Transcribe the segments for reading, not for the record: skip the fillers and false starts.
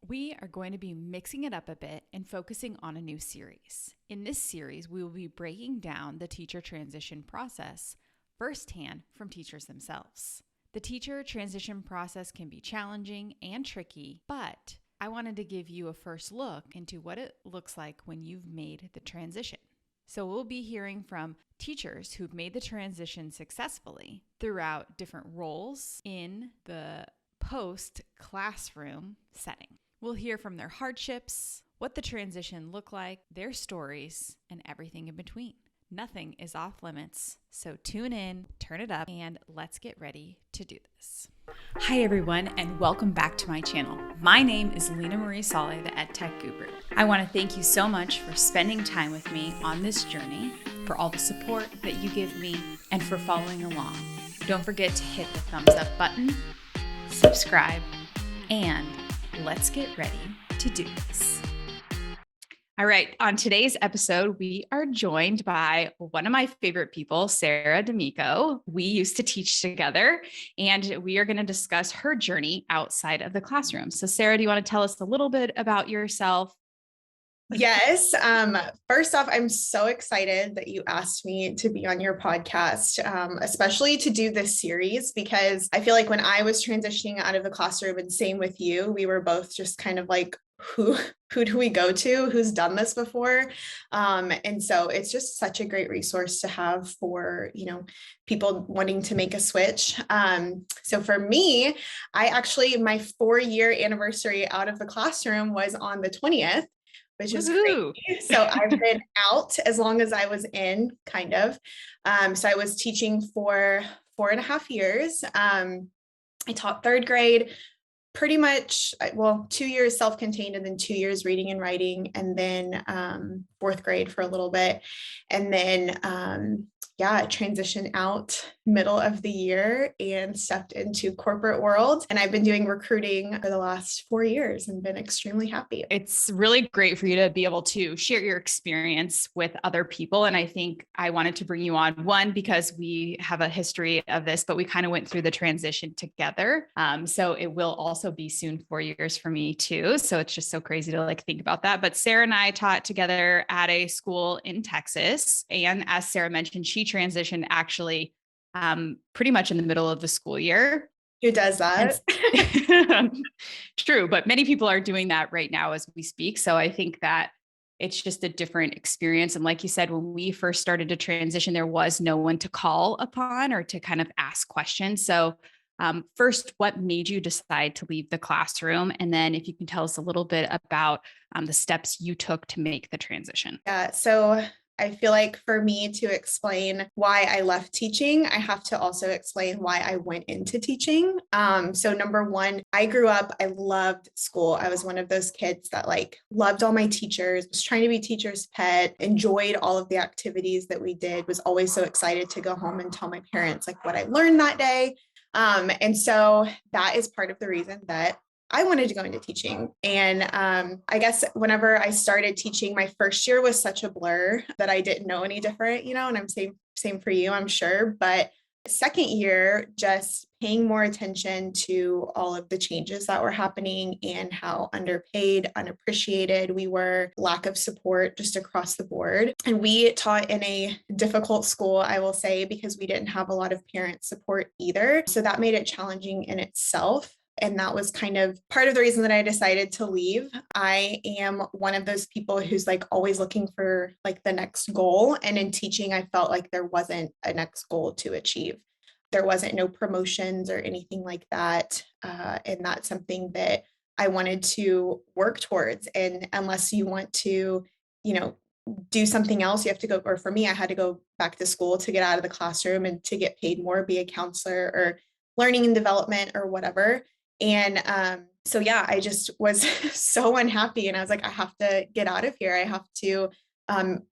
We are going to be mixing it up a bit and focusing on a new series. In this series, we will be breaking down the teacher transition process firsthand from teachers themselves. The teacher transition process can be challenging and tricky, but I wanted to give you a first look into what it looks like when you've made the transition. So we'll be hearing from teachers who've made the transition successfully throughout different roles in the post-classroom setting. We'll hear from their hardships, what the transition looked like, their stories, and everything in between. Nothing is off limits, so tune in, turn it up, and let's get ready to do this. Hi everyone, and welcome back to my channel. My name is Leena Marie Saleh, the EdTech Guru. I want to thank you so much for spending time with me on this journey, for all the support that you give me, and for following along. Don't forget to hit the thumbs up button, subscribe, and let's get ready to do this. All right, on today's episode, we are joined by one of my favorite people, Sarah D'Amico. We used to teach together, and we are going to discuss her journey outside of the classroom. So Sarah, do you want to tell us a little bit about yourself? Yes. First off, I'm so excited that you asked me to be on your podcast, especially to do this series, because I feel like when I was transitioning out of the classroom, and same with you, we were both just kind of like, who do we go to? Who's done this before? And so it's just such a great resource to have for, people wanting to make a switch. So for me, my 4-year anniversary out of the classroom was on the 20th. Which is crazy. So I've been out as long as I was in, kind of. So I was teaching for 4.5 years. I taught 3rd grade, pretty much, 2 years self-contained and then 2 years reading and writing, and then 4th grade for a little bit. And then, I transitioned out middle of the year and stepped into corporate world. And I've been doing recruiting for the last 4 years and been extremely happy. It's really great for you to be able to share your experience with other people. And I think I wanted to bring you on, one, because we have a history of this, but we kind of went through the transition together. So it will also be soon 4 years for me too. So it's just so crazy to think about that. But Sarah and I taught together at a school in Texas. And as Sarah mentioned, she transitioned actually pretty much in the middle of the school year. Who does that? True, but many people are doing that right now as we speak. So I think that it's just a different experience. And like you said, when we first started to transition, there was no one to call upon or to kind of ask questions. So first, what made you decide to leave the classroom? And then if you can tell us a little bit about the steps you took to make the transition. Yeah, so I feel like for me to explain why I left teaching, I have to also explain why I went into teaching. So number one, I grew up, I loved school. I was one of those kids that loved all my teachers, was trying to be teacher's pet, enjoyed all of the activities that we did, was always so excited to go home and tell my parents what I learned that day. And so that is part of the reason that I wanted to go into teaching. And I guess whenever I started teaching, my first year was such a blur that I didn't know any different, and I'm same for you, I'm sure. But second year, just paying more attention to all of the changes that were happening and how underpaid, unappreciated we were, lack of support just across the board. And we taught in a difficult school, I will say, because we didn't have a lot of parent support either. So that made it challenging in itself. And that was kind of part of the reason that I decided to leave. I am one of those people who's always looking for the next goal. And in teaching, I felt like there wasn't a next goal to achieve. There wasn't no promotions or anything like that. And that's something that I wanted to work towards. And unless you want to, do something else, you have to go, or for me, I had to go back to school to get out of the classroom and to get paid more, be a counselor or learning and development or whatever. And I just was so unhappy, and I was like, I have to get out of here. I have to,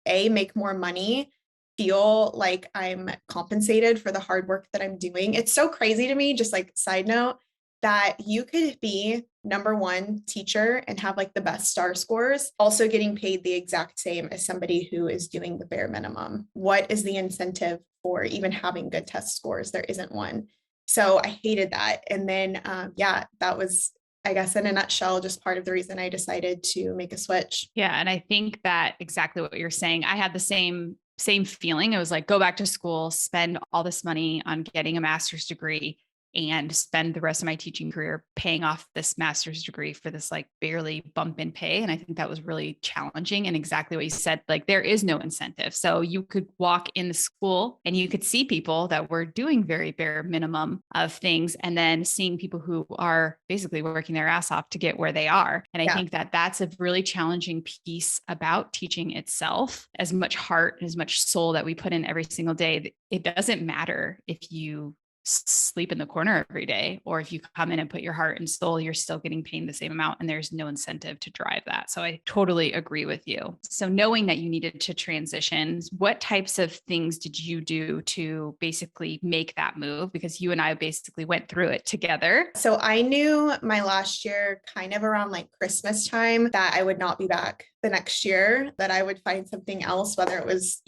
make more money, feel like I'm compensated for the hard work that I'm doing. It's so crazy to me, just side note, that you could be number one teacher and have the best star scores, also getting paid the exact same as somebody who is doing the bare minimum. What is the incentive for even having good test scores? There isn't one. So I hated that. And then, that was I guess in a nutshell, just part of the reason I decided to make a switch. Yeah. And I think that exactly what you're saying. I had the same feeling. It was like, go back to school, spend all this money on getting a master's degree and spend the rest of my teaching career paying off this master's degree for this like barely bump in pay. And I think that was really challenging. And exactly what you said, like there is no incentive. So you could walk in the school and you could see people that were doing very bare minimum of things and then seeing people who are basically working their ass off to get where they are. And I think that that's a really challenging piece about teaching itself. As much heart and as much soul that we put in every single day, it doesn't matter if you sleep in the corner every day, or if you come in and put your heart and soul, you're still getting paid the same amount and there's no incentive to drive that. So I totally agree with you. So knowing that you needed to transition, what types of things did you do to basically make that move? Because you and I basically went through it together. So I knew my last year, kind of around like Christmas time, that I would not be back the next year, that I would find something else, whether it was,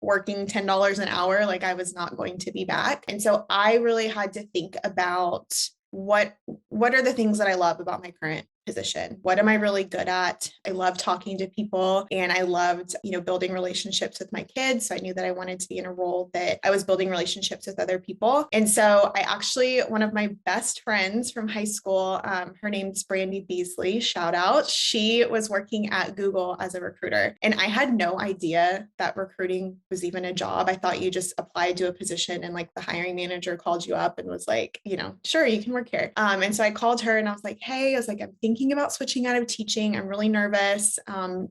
working $10 an hour, like I was not going to be back. And so I really had to think about what are the things that I love about my current position? What am I really good at? I love talking to people and I loved, building relationships with my kids. So I knew that I wanted to be in a role that I was building relationships with other people. And so one of my best friends from high school, her name's Brandy Beasley, shout out. She was working at Google as a recruiter. And I had no idea that recruiting was even a job. I thought you just applied to a position and like the hiring manager called you up and was like, sure, you can work here. And so I called her and I was like, hey, I'm thinking about switching out of teaching. I'm really nervous.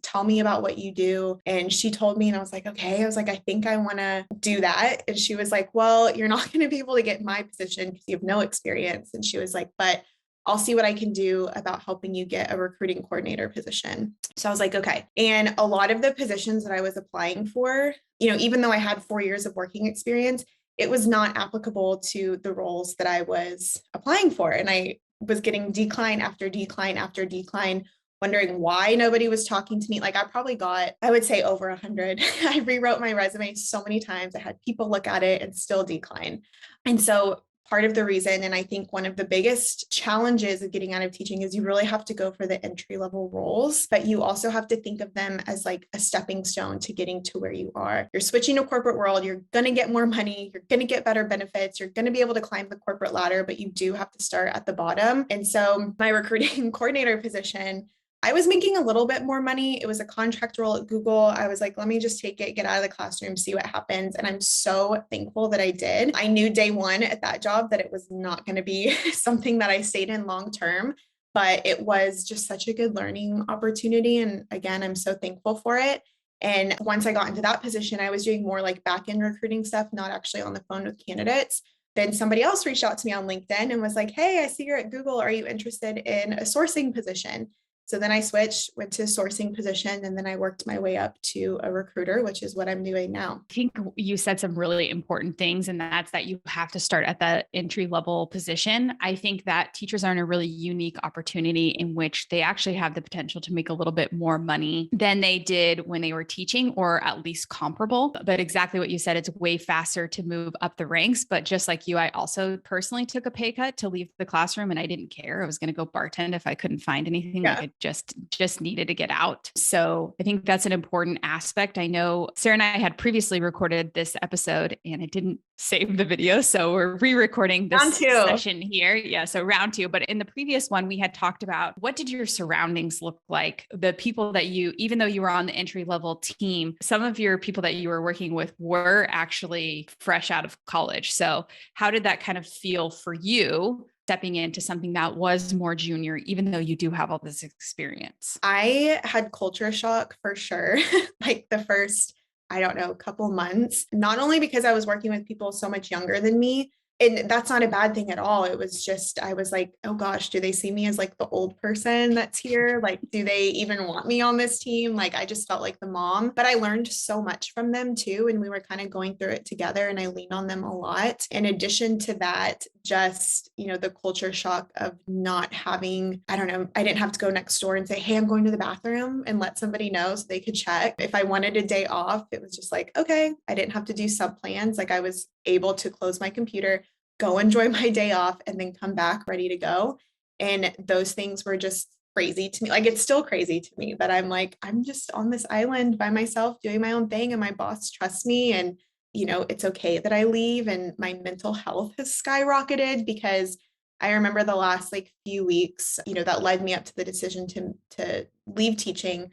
Tell me about what you do. And she told me, and I was like, okay. I was like, I think I want to do that. And she was like, well, you're not going to be able to get my position because you have no experience. And she was like, but I'll see what I can do about helping you get a recruiting coordinator position. So I was like, okay. And a lot of the positions that I was applying for, even though I had 4 years of working experience, it was not applicable to the roles that I was applying for. And I was getting decline after decline after decline, wondering why nobody was talking to me. Like I probably got, I would say over 100. I rewrote my resume so many times. I had people look at it and still decline. And so part of the reason, and I think one of the biggest challenges of getting out of teaching is you really have to go for the entry level roles, but you also have to think of them as like a stepping stone to getting to where you are. You're switching to corporate world, you're going to get more money, you're going to get better benefits, you're going to be able to climb the corporate ladder, but you do have to start at the bottom. And so my recruiting coordinator position, I was making a little bit more money. It was a contract role at Google. I was like, let me just take it, get out of the classroom, see what happens. And I'm so thankful that I did. I knew day one at that job that it was not going to be something that I stayed in long term, but it was just such a good learning opportunity. And again, I'm so thankful for it. And once I got into that position, I was doing more like back-end recruiting stuff, not actually on the phone with candidates. Then somebody else reached out to me on LinkedIn and was like, hey, I see you're at Google. Are you interested in a sourcing position? So then I switched, went to a sourcing position, and then I worked my way up to a recruiter, which is what I'm doing now. I think you said some really important things, and that's that you have to start at that entry level position. I think that teachers are in a really unique opportunity in which they actually have the potential to make a little bit more money than they did when they were teaching, or at least comparable. But exactly what you said, it's way faster to move up the ranks. But just like you, I also personally took a pay cut to leave the classroom, and I didn't care. I was going to go bartend if I couldn't find anything. Yeah. Like I just needed to get out. So I think that's an important aspect. I know Sarah and I had previously recorded this episode and it didn't save the video. So we're re-recording this session here. Yeah. So round two. But in the previous one, we had talked about what did your surroundings look like? The people that even though you were on the entry level team, some of your people that you were working with were actually fresh out of college. So how did that kind of feel for you, stepping into something that was more junior, even though you do have all this experience? I had culture shock for sure. Like the first, I don't know, couple months, not only because I was working with people so much younger than me, and that's not a bad thing at all. It was just, I was like, oh gosh, do they see me as like the old person that's here? Like, do they even want me on this team? Like, I just felt like the mom, but I learned so much from them too. And we were kind of going through it together and I leaned on them a lot. In addition to that, just, the culture shock of not having, I don't know, I didn't have to go next door and say, hey, I'm going to the bathroom and let somebody know so they could check. If I wanted a day off, it was just like, okay, I didn't have to do sub plans. Like I was able to close my computer, go enjoy my day off, and then come back ready to go. And those things were just crazy to me. Like, it's still crazy to me, but I'm like, I'm just on this island by myself doing my own thing, and my boss trusts me. And, it's okay that I leave. And my mental health has skyrocketed because I remember the last like few weeks, that led me up to the decision to leave teaching.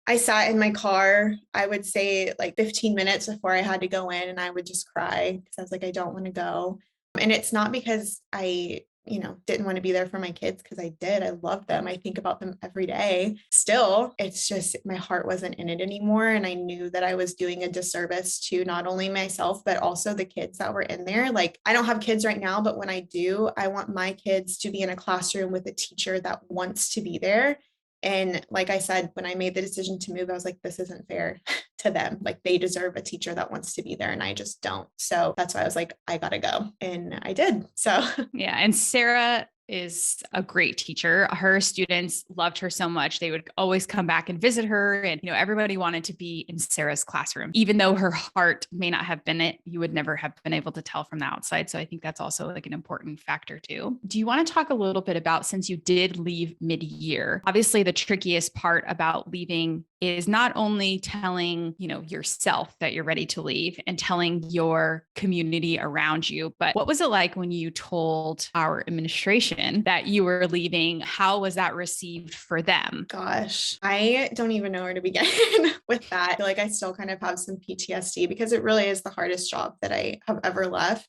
I sat in my car, I would say like 15 minutes before I had to go in, and I would just cry because I was like, I don't want to go. And it's not because I, didn't want to be there for my kids, because I did. I love them. I think about them every day. Still, it's just my heart wasn't in it anymore. And I knew that I was doing a disservice to not only myself, but also the kids that were in there. Like, I don't have kids right now, but when I do, I want my kids to be in a classroom with a teacher that wants to be there. And like I said, when I made the decision to move, I was like, this isn't fair to them. Like, they deserve a teacher that wants to be there, and I just don't. So that's why I was like, I gotta go. And I did. So yeah. And Sarah is a great teacher. Her students loved her so much. They would always come back and visit her. And, everybody wanted to be in Sarah's classroom, even though her heart may not have been it. You would never have been able to tell from the outside. So I think that's also like an important factor too. Do you want to talk a little bit about, since you did leave mid-year, obviously the trickiest part about leaving is not only telling, yourself that you're ready to leave and telling your community around you, but what was it like when you told our administration that you were leaving? How was that received for them? Gosh, I don't even know where to begin with that. I feel like I still kind of have some PTSD because it really is the hardest job that I have ever left.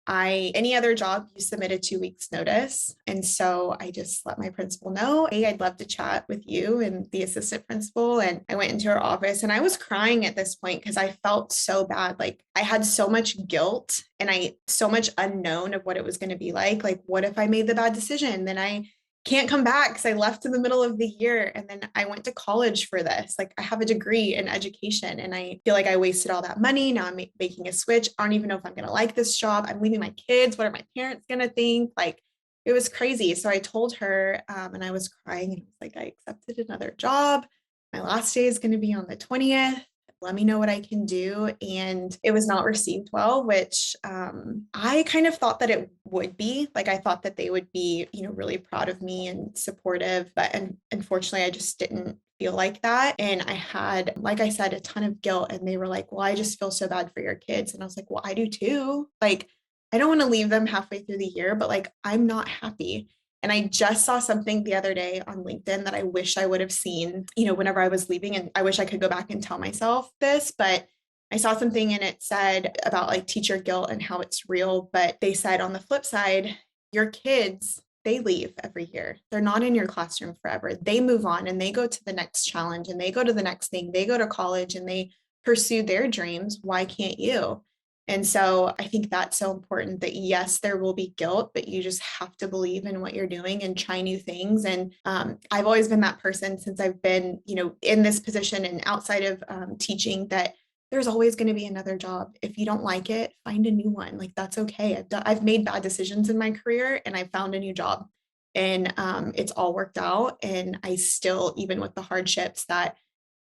Any other job, you submit a 2 weeks notice. And so I just let my principal know, hey, I'd love to chat with you and the assistant principal. And I went into her office, and I was crying at this point because I felt so bad. Like, I had so much guilt and so much unknown of what it was going to be like. Like, what if I made the bad decision? Then I can't come back because I left in the middle of the year. And then I went to college for this. Like, I have a degree in education, and I feel like I wasted all that money. Now I'm making a switch. I don't even know if I'm going to like this job. I'm leaving my kids. What are my parents going to think? Like, it was crazy. So I told her, and I was crying, and I was like, I accepted another job. My last day is going to be on the 20th. Let me know what I can do. And it was not received well, which I kind of thought that it would be. Like, I thought that they would be, really proud of me and supportive. But unfortunately, I just didn't feel like that. And I had, like I said, a ton of guilt. And they were like, well, I just feel so bad for your kids. And I was like, well, I do too. Like, I don't want to leave them halfway through the year, but like, I'm not happy. And I just saw something the other day on LinkedIn that I wish I would have seen, whenever I was leaving. And I wish I could go back and tell myself this, but I saw something and it said about like teacher guilt and how it's real. But they said on the flip side, your kids, they leave every year. They're not in your classroom forever. They move on and they go to the next challenge and they go to the next thing. They go to college and they pursue their dreams. Why can't you? And so I think that's so important, that yes, there will be guilt, but you just have to believe in what you're doing and try new things. And I've always been that person since I've been, in this position and outside of teaching, that there's always going to be another job. If you don't like it, find a new one. Like, that's okay. I've made bad decisions in my career, and I found a new job, and it's all worked out. And I still, even with the hardships that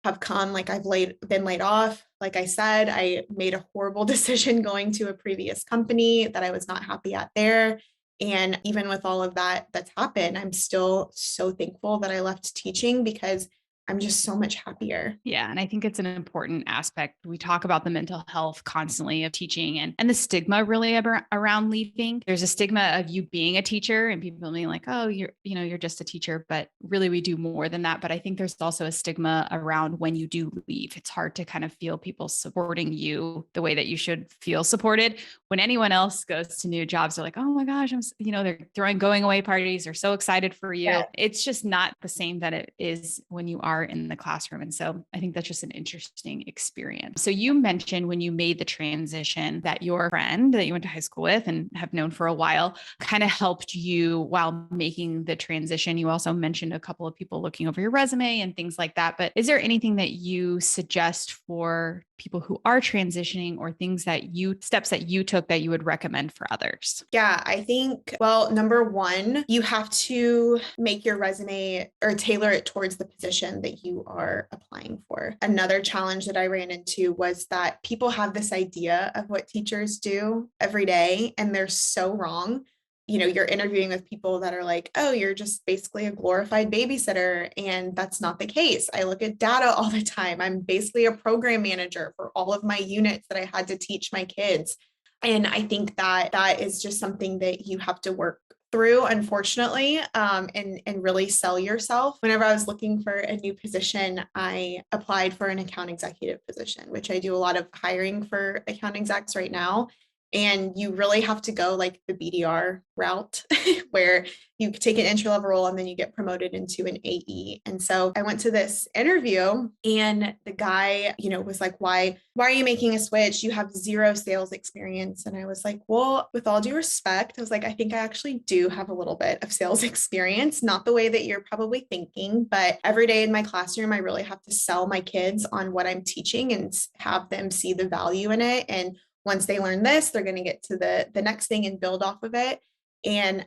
have come, like, been laid off. Like I said, I made a horrible decision going to a previous company that I was not happy at there. And even with all of that that's happened, I'm still so thankful that I left teaching, because I'm just so much happier. Yeah. And I think it's an important aspect. We talk about the mental health constantly of teaching and the stigma really around leaving. There's a stigma of you being a teacher and people being like, oh, you're just a teacher, but really we do more than that. But I think there's also a stigma around when you do leave. It's hard to kind of feel people supporting you the way that you should feel supported. When anyone else goes to new jobs, they're like, oh my gosh, they're throwing going away parties. They're so excited for you. Yeah. It's just not the same that it is when you are in the classroom. And so I think that's just an interesting experience. So you mentioned when you made the transition that your friend that you went to high school with and have known for a while kind of helped you while making the transition. You also mentioned a couple of people looking over your resume and things like that. But is there anything that you suggest for people who are transitioning, or steps that you took that you would recommend for others? Yeah, I think, well, number one, you have to make your resume or tailor it towards the position that you are applying for. Another challenge that I ran into was that people have this idea of what teachers do every day, and they're so wrong. you're interviewing with people that are like, oh, you're just basically a glorified babysitter. And that's not the case. I look at data all the time. I'm basically a program manager for all of my units that I had to teach my kids. And I think that is just something that you have to work through, unfortunately, and really sell yourself. Whenever I was looking for a new position, I applied for an account executive position, which I do a lot of hiring for account execs right now. And you really have to go like the BDR route where you take an entry level role and then you get promoted into an AE. And so I went to this interview and the guy, was like, why are you making a switch? You have zero sales experience. And I was like, well, with all due respect, I was like, I think I actually do have a little bit of sales experience, not the way that you're probably thinking, but every day in my classroom, I really have to sell my kids on what I'm teaching and have them see the value in it. And once they learn this, they're going to get to the next thing and build off of it. And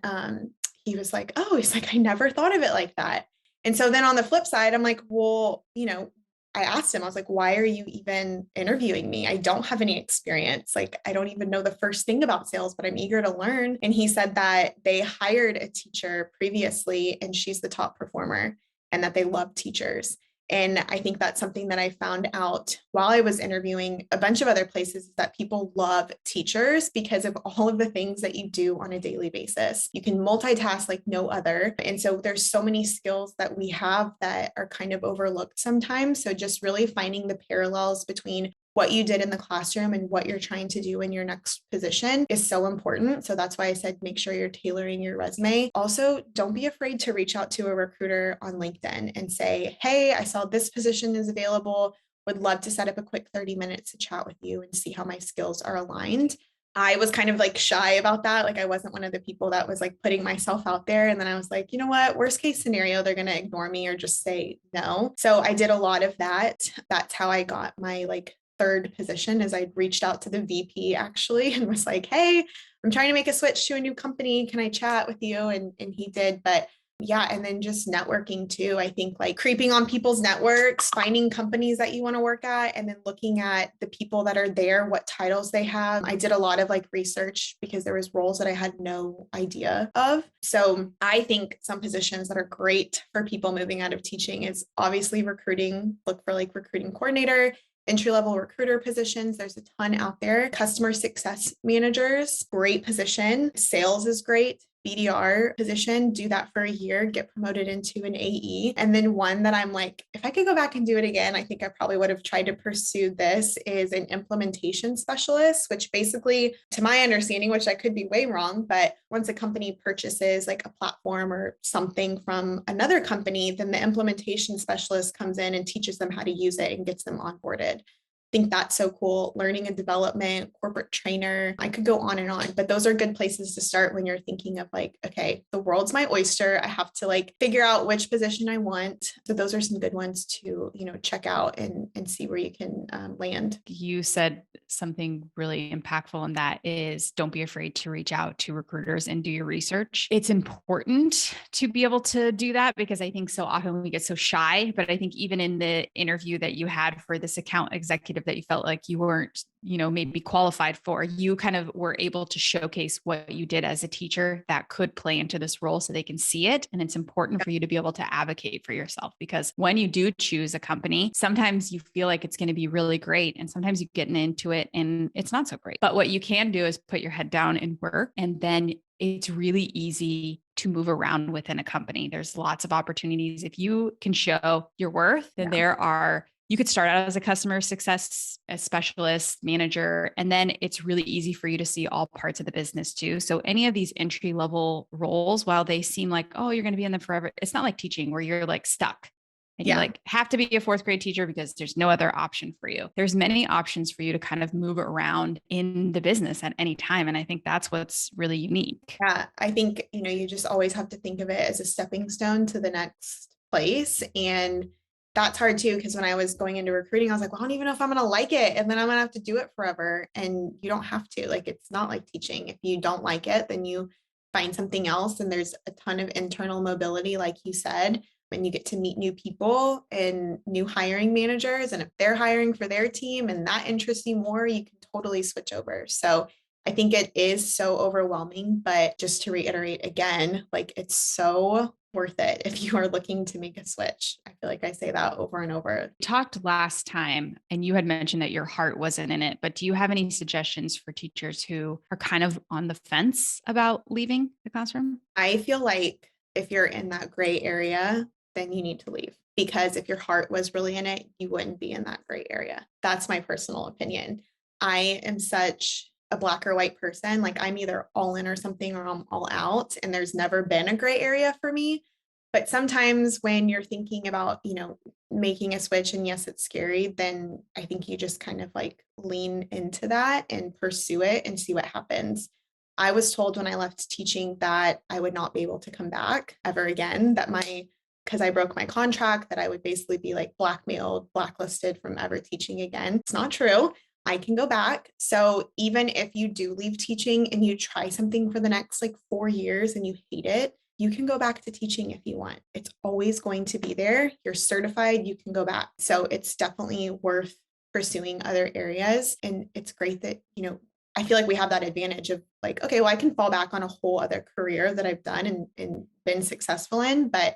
he was like, oh, he's like, I never thought of it like that. And so then on the flip side, I'm like, well, I asked him, I was like, why are you even interviewing me? I don't have any experience. Like, I don't even know the first thing about sales, but I'm eager to learn. And he said that they hired a teacher previously and she's the top performer and that they love teachers. And I think that's something that I found out while I was interviewing a bunch of other places, is that people love teachers because of all of the things that you do on a daily basis. You can multitask like no other. And so there's so many skills that we have that are kind of overlooked sometimes. So just really finding the parallels between what you did in the classroom and what you're trying to do in your next position is so important. So that's why I said, make sure you're tailoring your resume. Also, don't be afraid to reach out to a recruiter on LinkedIn and say, hey, I saw this position is available. Would love to set up a quick 30 minutes to chat with you and see how my skills are aligned. I was kind of like shy about that. Like I wasn't one of the people that was like putting myself out there. And then I was like, you know what, worst case scenario, they're going to ignore me or just say no. So I did a lot of that. That's how I got my like third position, is I reached out to the VP actually and was like, hey, I'm trying to make a switch to a new company. Can I chat with you? And he did. But yeah. And then just networking too. I think like creeping on people's networks, finding companies that you want to work at, and then looking at the people that are there, what titles they have. I did a lot of like research because there was roles that I had no idea of. So I think some positions that are great for people moving out of teaching is obviously recruiting. Look for like recruiting coordinator, entry-level recruiter positions. There's a ton out there. Customer success managers, great position. Sales is great. BDR position, do that for a year, get promoted into an AE. And then one that I'm like, if I could go back and do it again, I think I probably would have tried to pursue this, is an implementation specialist, which basically, to my understanding, which I could be way wrong, but once a company purchases like a platform or something from another company, then the implementation specialist comes in and teaches them how to use it and gets them onboarded. Think that's so cool. Learning and development, corporate trainer. I could go on and on, but those are good places to start when you're thinking of like, okay, the world's my oyster. I have to like figure out which position I want. So those are some good ones to, check out and see where you can land. You said something really impactful, and that is, don't be afraid to reach out to recruiters and do your research. It's important to be able to do that because I think so often we get so shy, but I think even in the interview that you had for this account executive that you felt like you weren't, maybe qualified for, you kind of were able to showcase what you did as a teacher that could play into this role so they can see it. And it's important for you to be able to advocate for yourself, because when you do choose a company, sometimes you feel like it's going to be really great. And sometimes you get into it and it's not so great. But what you can do is put your head down and work. And then it's really easy to move around within a company. There's lots of opportunities. If you can show your worth, then you could start out as a customer success specialist, manager, and then it's really easy for you to see all parts of the business too. So any of these entry level roles, while they seem like, oh, you're going to be in them forever, it's not like teaching where you're like stuck and you like have to be a fourth grade teacher because there's no other option for you. There's many options for you to kind of move around in the business at any time. And I think that's what's really unique. Yeah, I think, you just always have to think of it as a stepping stone to the next place. And that's hard too, because when I was going into recruiting, I was like, well, I don't even know if I'm going to like it. And then I'm going to have to do it forever. And you don't have to. Like, it's not like teaching. If you don't like it, then you find something else. And there's a ton of internal mobility, like you said, when you get to meet new people and new hiring managers. And if they're hiring for their team and that interests you more, you can totally switch over. So I think it is so overwhelming, but just to reiterate again, like it's so worth it if you are looking to make a switch. I feel like I say that over and over. We talked last time and you had mentioned that your heart wasn't in it, but do you have any suggestions for teachers who are kind of on the fence about leaving the classroom? I feel like if you're in that gray area, then you need to leave, because if your heart was really in it, you wouldn't be in that gray area. That's my personal opinion. I am such a black or white person. Like I'm either all in or something, or I'm all out. And there's never been a gray area for me. But sometimes when you're thinking about, making a switch, and yes, it's scary, then I think you just kind of like lean into that and pursue it and see what happens. I was told when I left teaching that I would not be able to come back ever again, because I broke my contract, that I would basically be like blackmailed, blacklisted from ever teaching again. It's not true. I can go back. So even if you do leave teaching and you try something for the next like 4 years and you hate it, you can go back to teaching if you want. It's always going to be there. You're certified, you can go back. So it's definitely worth pursuing other areas. And it's great that, I feel like we have that advantage of like, okay, well, I can fall back on a whole other career that I've done and been successful in, but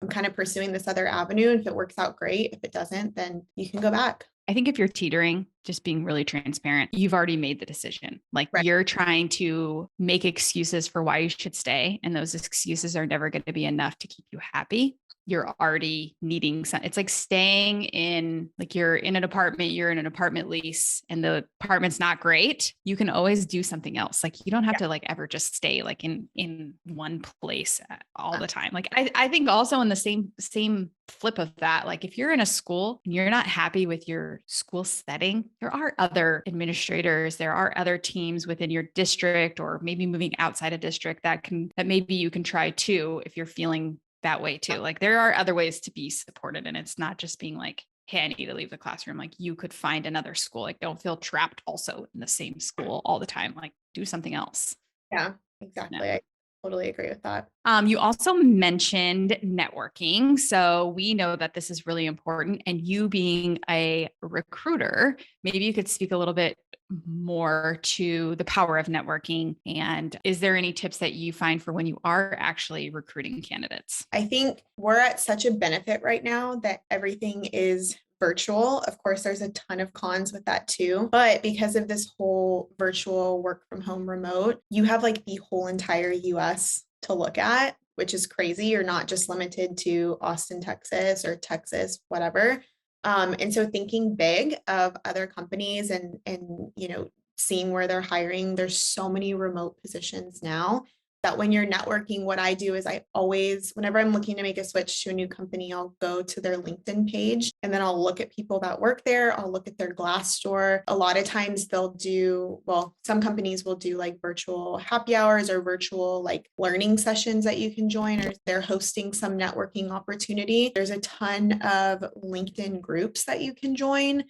I'm kind of pursuing this other avenue. And if it works out, great. If it doesn't, then you can go back. I think if you're teetering, just being really transparent, you've already made the decision. Like Right. You're trying to make excuses for why you should stay. And those excuses are never going to be enough to keep you happy. You're already needing some, it's like staying in, like you're in an apartment lease and the apartment's not great. You can always do something else. Like you don't have to like ever just stay like in one place all the time. Like I think also in the same flip of that, like if you're in a school and you're not happy with your school setting, there are other administrators, there are other teams within your district, or maybe moving outside a district that maybe you can try too if you're feeling that way too. Like there are other ways to be supported, and it's not just being like, hey, I need to leave the classroom. Like you could find another school. Like don't feel trapped also in the same school all the time. Like do something else. Yeah, exactly. I totally agree with that. You also mentioned networking. So we know that this is really important. And you being a recruiter, maybe you could speak a little bit more to the power of networking. And is there any tips that you find for when you are actually recruiting candidates? I think we're at such a benefit right now that everything is virtual. Of course, there's a ton of cons with that too. But because of this whole virtual work from home remote, you have like the whole entire US to look at, which is crazy. You're not just limited to Austin, Texas, or Texas, whatever. And so thinking big of other companies and seeing where they're hiring, there's so many remote positions now that when you're networking, what I do is I always, whenever I'm looking to make a switch to a new company, I'll go to their LinkedIn page and then I'll look at people that work there. I'll look at their Glassdoor. A lot of times some companies will do like virtual happy hours or virtual like learning sessions that you can join, or they're hosting some networking opportunity. There's a ton of LinkedIn groups that you can join.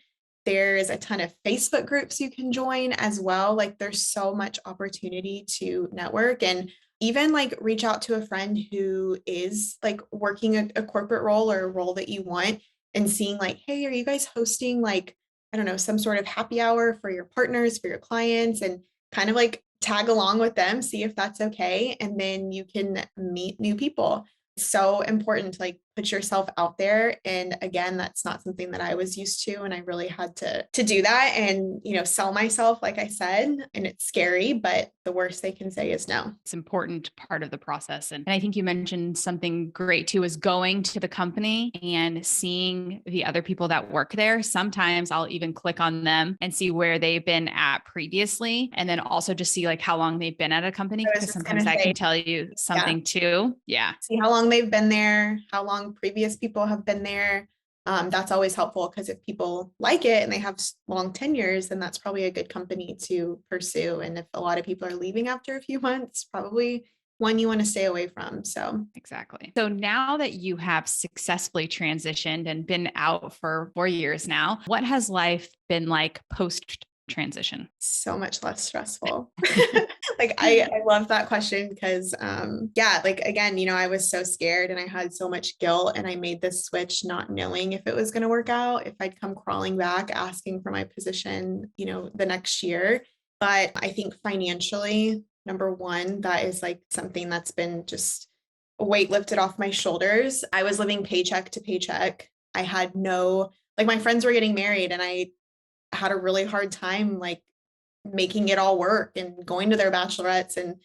There's a ton of Facebook groups you can join as well. Like there's so much opportunity to network, and even like reach out to a friend who is like working a corporate role or a role that you want, and seeing like, hey, are you guys hosting like, I don't know, some sort of happy hour for your partners, for your clients, and kind of like tag along with them, see if that's okay. And then you can meet new people. So important to like put yourself out there. And again, that's not something that I was used to. And I really had to do that and, sell myself, like I said, and it's scary, but the worst they can say is no. It's an important part of the process. And I think you mentioned something great too, is going to the company and seeing the other people that work there. Sometimes I'll even click on them and see where they've been at previously. And then also just see like how long they've been at a company, because sometimes that can tell you something too. Yeah. See how long they've been there, how long previous people have been there. That's always helpful, because if people like it and they have long tenures, then that's probably a good company to pursue. And if a lot of people are leaving after a few months, probably one you want to stay away from. So exactly. So now that you have successfully transitioned and been out for 4 years now, what has life been like post transition? So much less stressful. Like I love that question, because like again, I was so scared and I had so much guilt, and I made this switch not knowing if it was going to work out, if I'd come crawling back asking for my position, the next year. But I think financially, number one, that is like something that's been just a weight lifted off my shoulders. I was living paycheck to paycheck. I had like my friends were getting married and I had a really hard time like making it all work and going to their bachelorettes and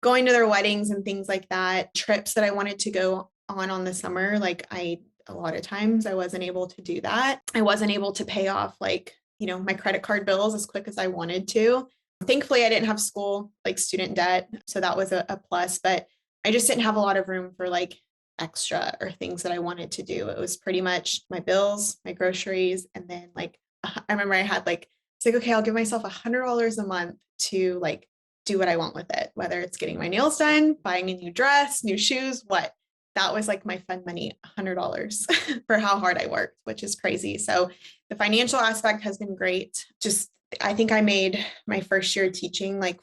going to their weddings and things like that. Trips that I wanted to go on the summer, like a lot of times I wasn't able to do that. I wasn't able to pay off like, my credit card bills as quick as I wanted to. Thankfully, I didn't have school like student debt. So that was a plus, but I just didn't have a lot of room for like extra or things that I wanted to do. It was pretty much my bills, my groceries. And then like, I remember I had like, it's like, okay, I'll give myself $100 a month to like do what I want with it, whether it's getting my nails done, buying a new dress, new shoes, what. That was like my fun money, $100 for how hard I worked, which is crazy. So the financial aspect has been great. Just, I think I made my first year teaching like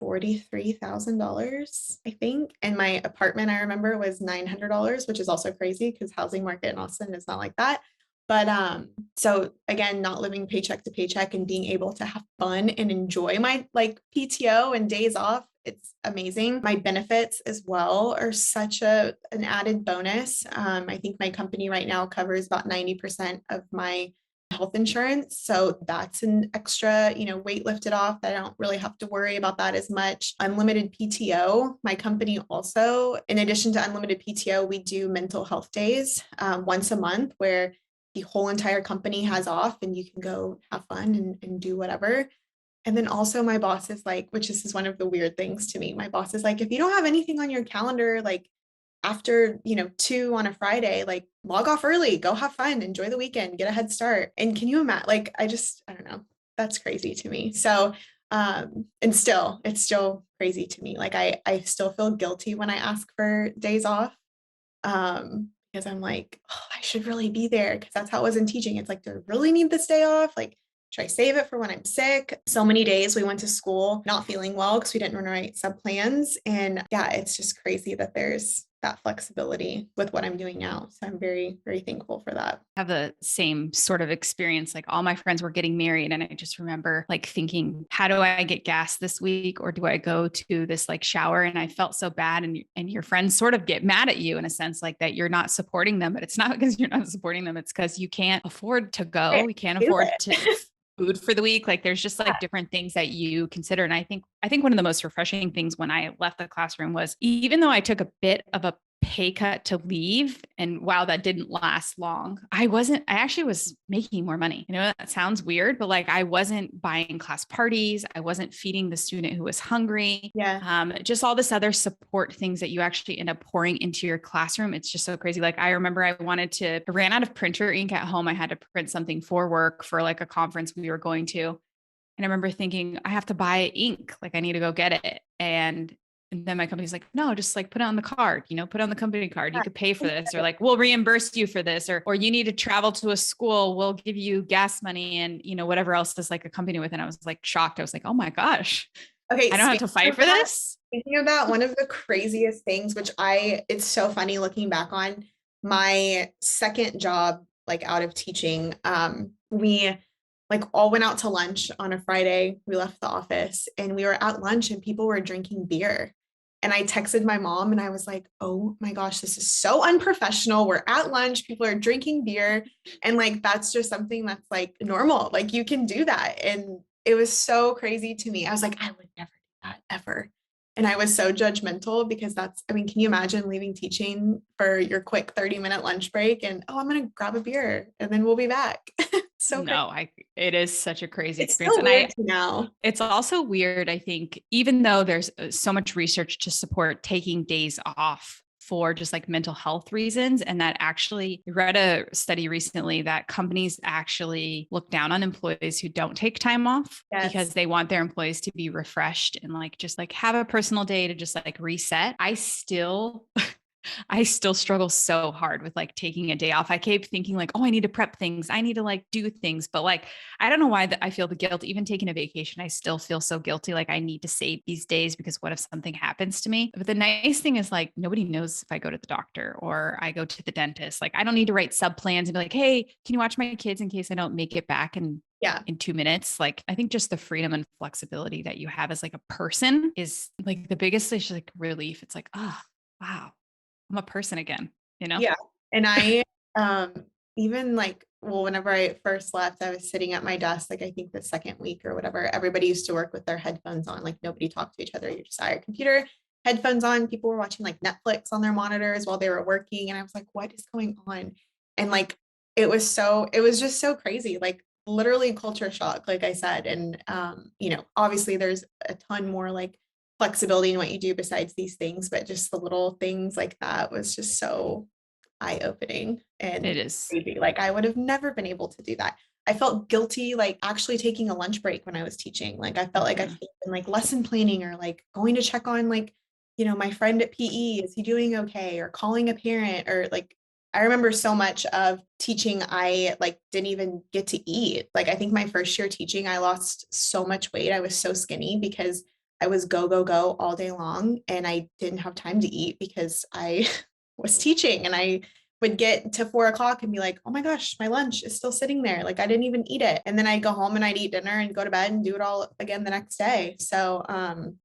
$43,000, I think. And my apartment, I remember, was $900, which is also crazy because housing market in Austin is not like that. But so again, not living paycheck to paycheck and being able to have fun and enjoy my like PTO and days off, it's amazing. My benefits as well are such an added bonus. I think my company right now covers about 90% of my health insurance. So that's an extra, weight lifted off that I don't really have to worry about that as much. Unlimited PTO. My company also, in addition to unlimited PTO, we do mental health days once a month where the whole entire company has off and you can go have fun and do whatever. And then also my boss is like, which this is one of the weird things to me. My boss is like, if you don't have anything on your calendar, like after, 2 on a Friday, like log off early, go have fun, enjoy the weekend, get a head start. And can you imagine, like, I don't know, that's crazy to me. So, and it's still crazy to me. Like I still feel guilty when I ask for days off. Because I'm like, oh, I should really be there because that's how it was in teaching. It's like, do I really need this day off? Like, should I save it for when I'm sick? So many days we went to school not feeling well because we didn't write sub plans. And yeah, it's just crazy that there's that flexibility with what I'm doing now. So I'm very, very thankful for that. I have the same sort of experience. Like all my friends were getting married and I just remember like thinking, how do I get gas this week? Or do I go to this like shower? And I felt so bad. And your friends sort of get mad at you in a sense like that you're not supporting them, but it's not because you're not supporting them. It's because you can't afford to go. You can't afford to food for the week. Like there's just like different things that you consider. And I think one of the most refreshing things when I left the classroom was even though I took a bit of a pay cut to leave, and wow, that didn't last long. I actually was making more money. That sounds weird, but like I wasn't buying class parties. I wasn't feeding the student who was hungry. Yeah. Just all this other support things that you actually end up pouring into your classroom. It's just so crazy. Like I remember I ran out of printer ink at home. I had to print something for work for like a conference we were going to. And I remember thinking, I have to buy ink. Like I need to go get it. And then my company's like, no, just like put it on the card, put on the company card. You could pay for this, or like, we'll reimburse you for this, or you need to travel to a school. We'll give you gas money and, whatever else is like accompanied with it. And I was like shocked. I was like, oh my gosh, okay, I don't have to fight for this. Thinking of that, one of the craziest things, it's so funny looking back on my second job, like out of teaching, we like all went out to lunch on a Friday. We left the office and we were at lunch and people were drinking beer. And I texted my mom and I was like, oh my gosh, this is so unprofessional. We're at lunch, people are drinking beer. And like, that's just something that's like normal. Like you can do that. And it was so crazy to me. I was like, I would never do that ever. And I was so judgmental because can you imagine leaving teaching for your quick 30-minute lunch break and, oh, I'm going to grab a beer and then we'll be back. It is such a crazy it's experience. So weird now. It's also weird. I think, even though there's so much research to support taking days off for just like mental health reasons. And that actually I read a study recently that companies actually look down on employees who don't take time off because they want their employees to be refreshed and like, just like have a personal day to just like reset. I still struggle so hard with like taking a day off. I keep thinking like, oh, I need to prep things. I need to like do things. But like, I don't know why I feel the guilt. Even taking a vacation, I still feel so guilty. Like I need to save these days because what if something happens to me? But the nice thing is like, nobody knows if I go to the doctor or I go to the dentist. Like I don't need to write sub plans and be like, hey, can you watch my kids in case I don't make it back? And Yeah. in 2 minutes. Like, I think just the freedom and flexibility that you have as like a person is like the biggest like relief. It's like, oh, wow, I'm a person again, you know? Yeah. And I, um, even like, well, whenever I first left, I was sitting at my desk, like I think the second week or whatever, everybody used to work with their headphones on, like nobody talked to each other. You just had your computer, headphones on. People were watching like Netflix on their monitors while they were working. And I was like, what is going on? And like, it was just so crazy, like literally culture shock, like I said. And, you know, obviously there's a ton more like flexibility in what you do besides these things, but just the little things like that was just so eye-opening and It is. crazy. Like I would have never been able to do that. I felt guilty like actually taking a lunch break when I was teaching. Like I felt like I should have been like lesson planning or like going to check on like, you know, my friend at PE, is he doing okay? Or calling a parent or like I remember so much of teaching, I like didn't even get to eat. Like I think my first year teaching, I lost so much weight. I was so skinny because I was go, go, go all day long and I didn't have time to eat because I was teaching and I would get to 4 o'clock and be like, oh my gosh, my lunch is still sitting there. Like I didn't even eat it. And then I'd go home and I'd eat dinner and go to bed and do it all again the next day. So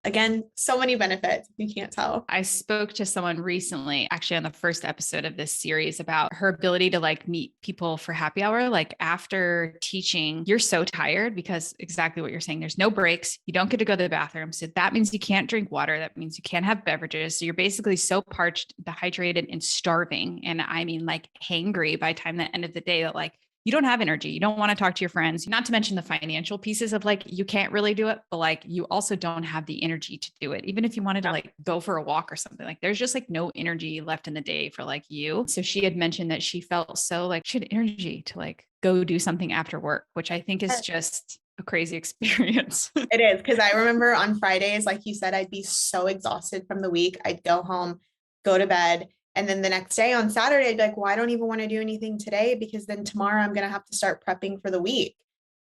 again, so many benefits, if you can't tell. I spoke to someone recently, actually on the first episode of this series, about her ability to like meet people for happy hour. Like after teaching, you're so tired because exactly what you're saying, there's no breaks. You don't get to go to the bathroom. So that means you can't drink water. That means you can't have beverages. So you're basically so parched, dehydrated, and starving. And I mean, like hangry by the time the end of the day that like you don't have energy. You don't want to talk to your friends, not to mention the financial pieces of like, you can't really do it, but like, you also don't have the energy to do it. Even if you wanted to like go for a walk or something, like there's just like no energy left in the day for like you. So she had mentioned that she felt so like she had energy to like go do something after work, which I think is just a crazy experience. It is. Cause I remember on Fridays, like you said, I'd be so exhausted from the week. I'd go home, go to bed. And then the next day on Saturday, I'd be like, well, I don't even want to do anything today because then tomorrow I'm going to have to start prepping for the week.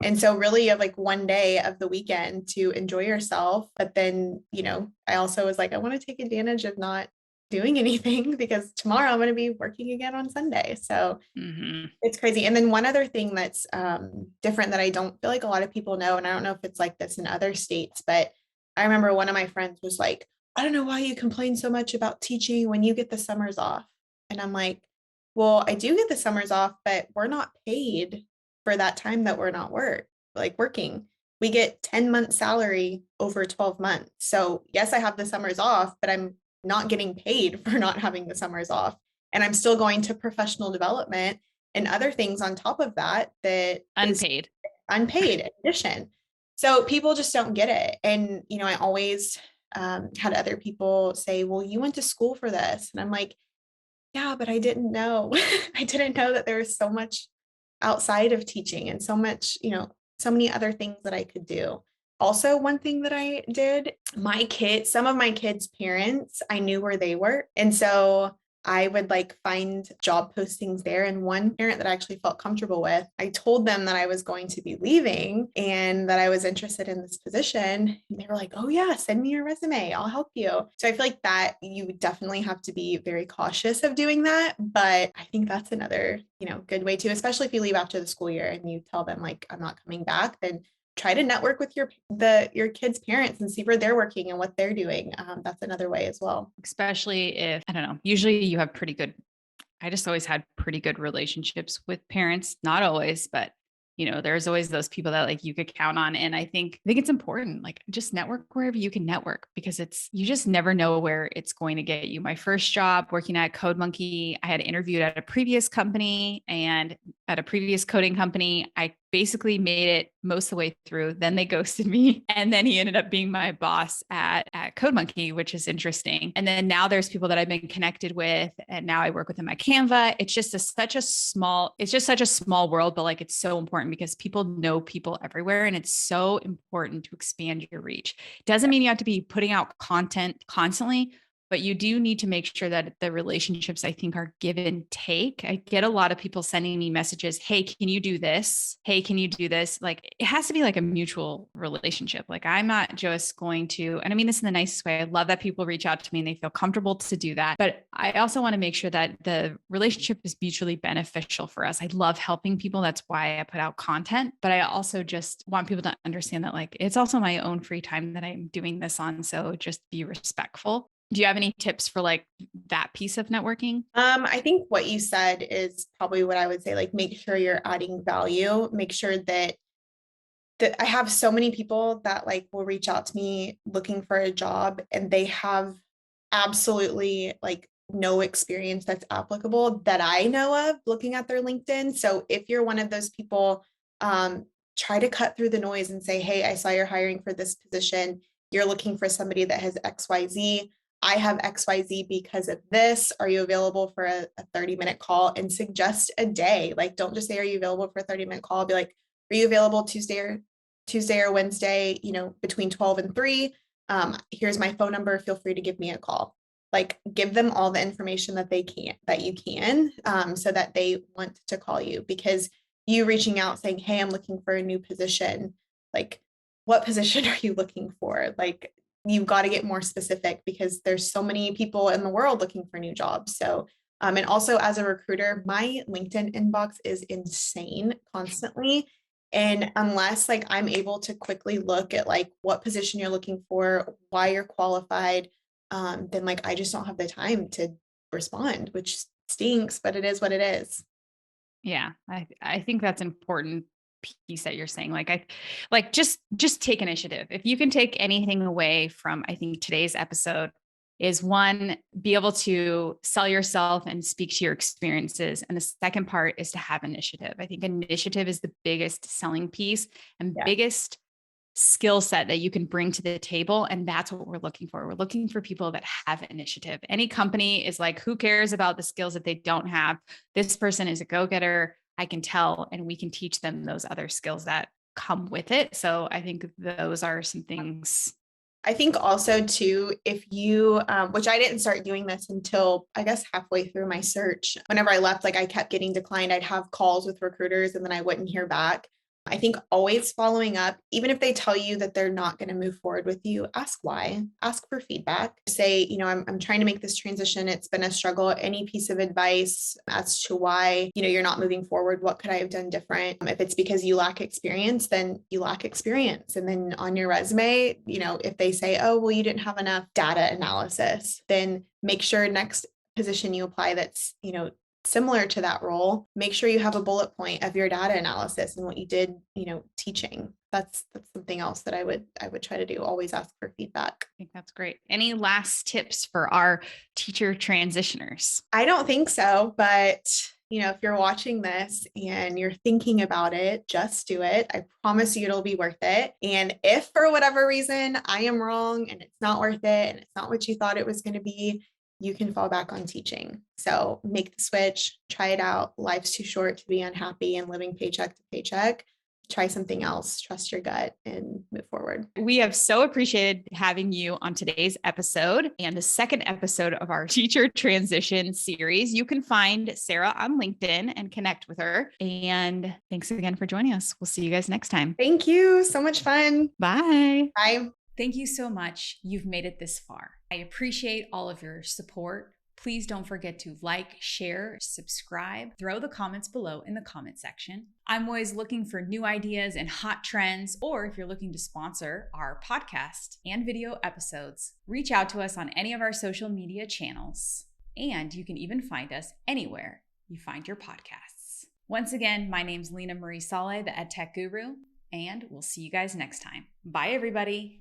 And so really you have like one day of the weekend to enjoy yourself. But then, you know, I also was like, I want to take advantage of not doing anything because tomorrow I'm going to be working again on Sunday. So it's crazy. And then one other thing that's different that I don't feel like a lot of people know, and I don't know if it's like this in other states, but I remember one of my friends was like, I don't know why you complain so much about teaching when you get the summers off. And I'm like, well, I do get the summers off, but we're not paid for that time that we're not working. We get 10 months salary over 12 months. So yes, I have the summers off, but I'm not getting paid for not having the summers off. And I'm still going to professional development and other things on top of that Unpaid. Unpaid in addition. So people just don't get it. And, you know, I always had other people say, well, you went to school for this. And I'm like, yeah, but I didn't know. I didn't know that there was so much outside of teaching and so much, you know, so many other things that I could do. Also, one thing that I did, some of my kids' parents, I knew where they were. And so I would like find job postings there. And one parent that I actually felt comfortable with, I told them that I was going to be leaving and that I was interested in this position. And they were like, oh yeah, send me your resume. I'll help you. So I feel like that you definitely have to be very cautious of doing that. But I think that's another, you know, good way to, especially if you leave after the school year and you tell them like, I'm not coming back, then try to network with your kids' parents and see where they're working and what they're doing. That's another way as well. Especially if, I don't know, usually you have I just always had pretty good relationships with parents, not always, but you know, there's always those people that like you could count on. And I think it's important, like just network wherever you can network because you just never know where it's going to get you. My first job working at Code Monkey, I had interviewed at a previous company and at a previous coding company. I basically made it most of the way through. Then they ghosted me. And then he ended up being my boss at Code Monkey, which is interesting. And then now there's people that I've been connected with. And now I work with them at Canva. It's just such a small world, but like, it's so important because people know people everywhere. And it's so important to expand your reach. Doesn't mean you have to be putting out content constantly, but you do need to make sure that the relationships, I think, are give and take. I get a lot of people sending me messages. Hey, can you do this? Hey, can you do this? Like, it has to be like a mutual relationship. Like, I'm not just going to, and I mean this in the nicest way. I love that people reach out to me and they feel comfortable to do that. But I also want to make sure that the relationship is mutually beneficial for us. I love helping people. That's why I put out content, but I also just want people to understand that like, it's also my own free time that I'm doing this on. So just be respectful. Do you have any tips for like that piece of networking? I think what you said is probably what I would say, like, make sure you're adding value, make sure that I have so many people that like will reach out to me looking for a job and they have absolutely like no experience that's applicable that I know of looking at their LinkedIn. So if you're one of those people, try to cut through the noise and say, hey, I saw you're hiring for this position. You're looking for somebody that has XYZ. I have XYZ because of this. Are you available for a 30-minute call? And suggest a day. Like, don't just say, are you available for a 30-minute call? Be like, are you available Tuesday or Wednesday, between 12 and 3? Here's my phone number. Feel free to give me a call. Like, give them all the information that you can, so that they want to call you, because you reaching out saying, hey, I'm looking for a new position. Like, what position are you looking for? Like, you've got to get more specific because there's so many people in the world looking for new jobs. So, and also as a recruiter, my LinkedIn inbox is insane constantly. And unless like I'm able to quickly look at like what position you're looking for, why you're qualified, then like I just don't have the time to respond, which stinks, but it is what it is. Yeah, I think that's important piece that you're saying. Like just take initiative. If you can take anything away from, I think today's episode is one, be able to sell yourself and speak to your experiences. And the second part is to have initiative. I think initiative is the biggest selling piece and biggest skill set that you can bring to the table. And that's what we're looking for. We're looking for people that have initiative. Any company is like, who cares about the skills that they don't have? This person is a go-getter. I can tell, and we can teach them those other skills that come with it. So I think those are some things. I think also too, if you, which I didn't start doing this until I guess halfway through my search, whenever I left, like I kept getting declined. I'd have calls with recruiters and then I wouldn't hear back. I think always following up, even if they tell you that they're not going to move forward with you, ask why, ask for feedback. Say, I'm trying to make this transition. It's been a struggle. Any piece of advice as to why, you're not moving forward? What could I have done different? If it's because you lack experience, then you lack experience. And then on your resume, if they say, oh, well, you didn't have enough data analysis, then make sure next position you apply that's, similar to that role, make sure you have a bullet point of your data analysis and what you did, teaching. That's something else that I would try to do. Always ask for feedback. I think that's great. Any last tips for our teacher transitioners? I don't think so, but if you're watching this and you're thinking about it, just do it. I promise you it'll be worth it. And if for whatever reason I am wrong and it's not worth it and it's not what you thought it was going to be, you can fall back on teaching. So make the switch, try it out. Life's too short to be unhappy and living paycheck to paycheck. Try something else, trust your gut, and move forward. We have so appreciated having you on today's episode and the second episode of our teacher transition series. You can find Sarah on LinkedIn and connect with her. And thanks again for joining us. We'll see you guys next time. Thank you. So much fun. Bye. Bye. Thank you so much. You've made it this far. I appreciate all of your support. Please don't forget to like, share, subscribe, throw the comments below in the comment section. I'm always looking for new ideas and hot trends, or if you're looking to sponsor our podcast and video episodes, reach out to us on any of our social media channels. And you can even find us anywhere you find your podcasts. Once again, my name's Leena Marie Saleh, the EdTech Guru, and we'll see you guys next time. Bye, everybody.